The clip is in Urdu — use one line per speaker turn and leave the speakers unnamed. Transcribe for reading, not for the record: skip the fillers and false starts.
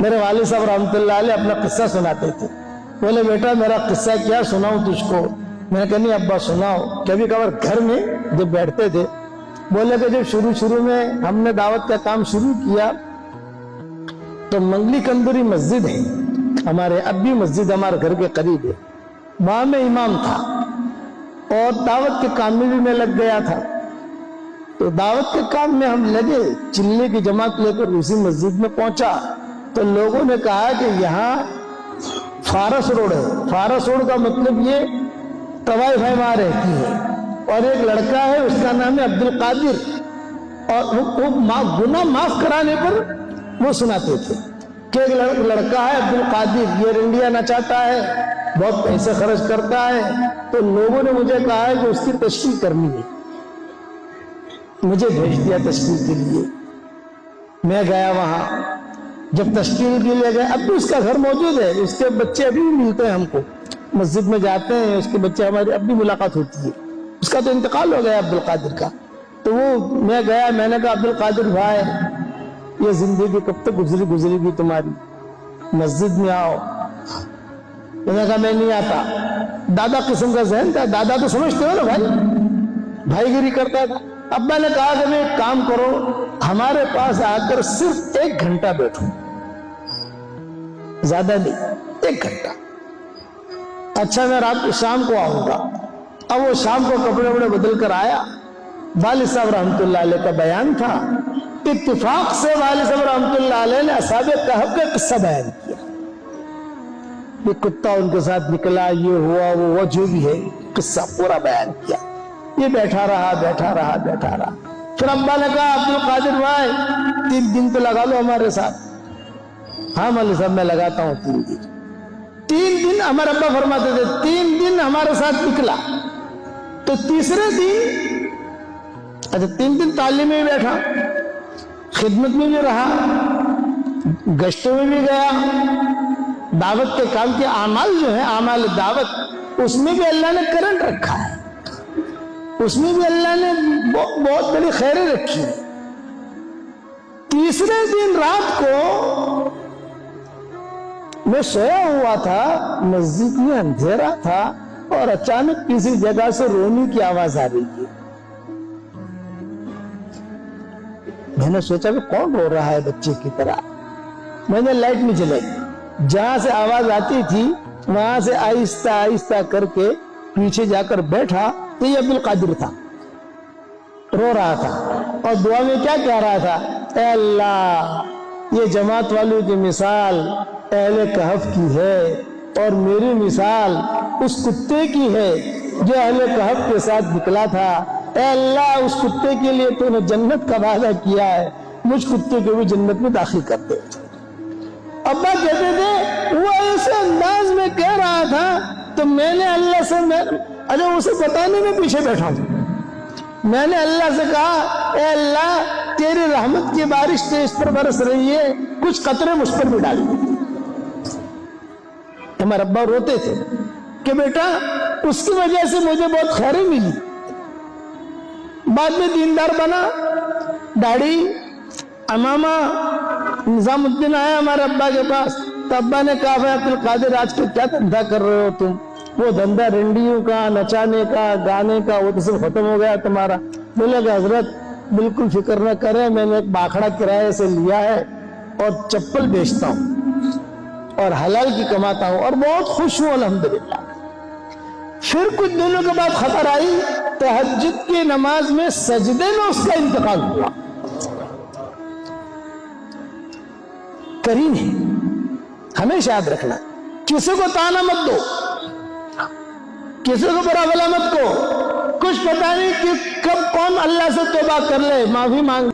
میرے والد صاحب رحمتاللہ علیہ اپنا قصہ سناتے تھے. بولے بیٹا میرا قصہ کیا سناؤں تجھ کو؟ میں نے کہا نہیں ابا سناؤ. کبھی کبھار گھر میں جب بیٹھتے تھے, بولے کہ جب شروع میں ہم نے دعوت کا کام شروع کیا تو منگلی کندوری مسجد ہے ہمارے, اب بھی مسجد ہمارے گھر کے قریب ہے, وہاں میں امام تھا اور دعوت کے کام میں بھی میں لگ گیا تھا. تو دعوت کے کام میں ہم لگے, چلے کی جماعت لے کر اسی مسجد میں پہنچا تو لوگوں نے کہا کہ یہاں فارس روڈ ہے. فارس روڈ کا مطلب یہ طوائف ہمارا رہتی ہے, اور ایک لڑکا ہے اس کا نام ہے عبد القادر, اور وہ گناہ معاف کرانے پر وہ سناتے تھے کہ ایک لڑکا ہے عبد القادر, یہ انڈیا نچاتا ہے, بہت پیسے خرچ کرتا ہے. تو لوگوں نے مجھے کہا ہے کہ اس کی تشکیل کرنی ہے, مجھے بھیج دیا تشکیل کے لیے. میں گیا وہاں, جب تشکیل کے لیے گئے, اب بھی اس کا گھر موجود ہے, اس کے بچے ابھی بھی ملتے ہیں ہم کو, مسجد میں جاتے ہیں اس کے بچے ہماری اب بھی ملاقات ہوتی ہے. اس کا تو انتقال ہو گیا عبد القادر کا. تو وہ میں گیا, میں نے کہا عبد القادر بھائی یہ زندگی کب تک گزری گی تمہاری, مسجد میں آؤ. میں نے کہا میں نہیں آتا. دادا قسم کا ذہن تھا, دادا تو سمجھتے ہو نا بھائی گیری کرتا تھا. ابا نے کہا کہ میں ایک کام کرو, ہمارے پاس آ کر صرف 1 گھنٹہ بیٹھو, زیادہ نہیں, 1 گھنٹہ. اچھا میں رات کو شام کو آؤں گا. اب وہ شام کو کپڑے وپڑے بدل کر آیا. والد صاحب رحمت اللہ علیہ کا بیان تھا, اتفاق سے والد صاحب رحمت اللہ علیہ نے اصحاب کہف کا قصہ بیان کیا. یہ کتا ان کے ساتھ نکلا, یہ ہوا وہ جو بھی ہے, قصہ پورا بیان کیا. یہ بیٹھا رہا. پھر ابا نے کہا عبد القادر بھائی 3 دن تو لگا لو ہمارے ساتھ. ہاں مولوی صاحب میں لگاتا ہوں 3 دن. 3 دن ہمارے ابا فرماتے تھے 3 دن ہمارے ساتھ نکلا. تو تیسرے دن, اچھا 3 دن تعلیم میں بیٹھا, خدمت میں بھی رہا, گشتوں میں بھی گیا, دعوت کے کام کے اعمال جو ہیں اعمال دعوت, اس میں بھی اللہ نے کرنٹ رکھا ہے, اس میں بھی اللہ نے بہت بڑی خیریں رکھی. تیسرے دن رات کو میں سویا ہوا تھا, مسجد میں اندھیرا تھا, اور اچانک کسی جگہ سے رونے کی آواز آ رہی ہے. میں نے سوچا کہ کون رو رہا ہے بچے کی طرح. میں نے لائٹ نہیں جلائی, جہاں سے آواز آتی تھی وہاں سے آہستہ کر کے پیچھے جا کر بیٹھا تو یہ عبد القادر تھا, رو رہا تھا اور دعا میں کیا کہہ رہا تھا, اے اللہ یہ جماعت والوں کی مثال اہل کہف کی ہے, اور میری مثال اس کتے کی ہے جو اہل کہف کے ساتھ نکلا تھا. اے اللہ اس کتے کے لیے تو نے جنت کا وعدہ کیا ہے, مجھ کتے کو بھی جنت میں داخل کر دے. ابا کہتے تھے وہ ایسے انداز میں کہہ رہا تھا تو میں نے اللہ سے, اچھا اسے بتانے میں پیچھے بیٹھا ہوں, میں نے اللہ سے کہا اے اللہ تیری رحمت کی بارش تیز پر برس رہی ہے, کچھ قطرے مجھ پر بھی ڈال. ہمارے ابا روتے تھے کہ بیٹا اس کی وجہ سے مجھے بہت خیریں ملی. بعد میں دیندار بنا, داڑھی امامہ, نظام الدین آیا ہمارے ابا کے پاس. تو ابا نے کہا عبد القادر آج کل کیا دھندا کر رہے ہو تم؟ وہ دھندا رنڈیوں کا, نچانے کا, گانے کا, وہ تو سب ختم ہو گیا تمہارا. بولے کہ حضرت بالکل فکر نہ کریں, میں نے ایک باکھڑا کرائے سے لیا ہے اور چپل بیچتا ہوں اور حلال کی کماتا ہوں اور بہت خوش ہوں الحمدللہ. پھر کچھ دنوں کے بعد خبر آئی تہجد کی نماز میں سجدے میں اس کا انتقال ہوا. کریم ہے, ہمیشہ یاد رکھنا, کسی کو تانا مت دو, کسی کو برا بلا مت کو. کچھ پتا نہیں کہ کب کون اللہ سے توبہ کر لے, معافی مانگ